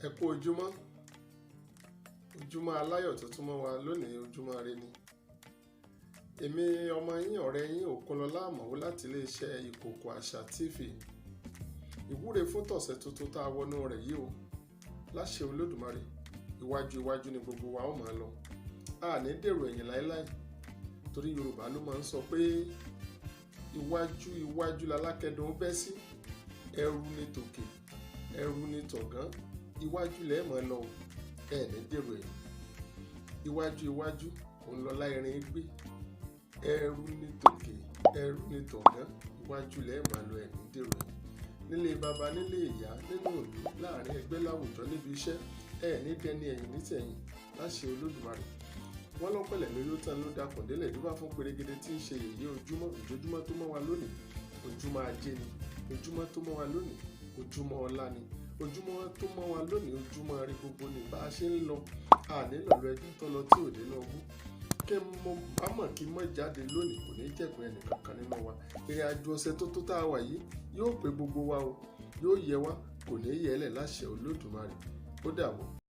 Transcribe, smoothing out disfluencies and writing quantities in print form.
Ẹ kú ojúmọ́ aláyọ̀ tó tún mọ́ wa lónìí, ojúmọ́ ire ni. Èmi ọmọ yín ọ̀rẹ́ yín Òkunlọ́lá Àmọ̀wó láti iléeṣẹ́ Ìkòkò Àṣà TV. Ìwúre fún tọ̀sẹ̀ tuntun tá a wọnú rẹ̀ yìí o. Láṣẹ Olódùmarè, iwájú ni gbogbo wa ó máa lọ. A ní dèrò ẹ̀yìn láéláé, torí Yorùbá ló máa ń sọ pé iwájú lalákẹ́dùn bẹ́ sí, ẹrù ni tòkè, ẹrù ni tọ̀gán, iwájú lẹ́ẹ̀ máa lọ, ẹ ní dèrò ẹ̀yìn. Iwájú òun lọ́lá irin gbé, ẹrù ni tòkè, ẹrù ni tọ̀gán, iwájú lẹ́ẹ̀ máa lọ, ẹ ní dèrò ẹ̀yìn. Nílé baba, nílé ìyá, nínú ìlú, láàrin ẹgbẹ́, láwùjọ, níbi iṣẹ́, ẹ ní dẹni ẹ̀yìn nítẹ̀yìn. Láṣẹ Olódùmarè. Wọ́n lọ́pẹ̀lẹ̀ lórí ó tán ló dakùn délẹ̀ ló bá fún pérégede tí ń ṣe yèyé ojoojúmọ́ tó mọ́ wa lónìí. Ojúmọ́ ajé ni, ojúmọ́ tó mọ́ wa lónìí, ojúmọ́ ọlá ni, ojúmọ́ tó mọ́ wa lónìí, ojúmọ́ ire gbogbo ni. Bá a ṣe ń lọ, àní lọ́lọ́ ẹjọ́ tó lọ tí ò dé lọ wú. Kí mo bá mọ̀ kí mọ̀ jáde lónìí, kò ní jẹ̀kùn ẹnìkankan nínú wa. Ìrìn àjò ọ̀sẹ̀ tó tá a wà yìí yóò pé gbogbo wa o, yóò yẹ wá, kò ní yẹlẹ̀ láṣẹ Olódùmarè. Ó dàbọ̀.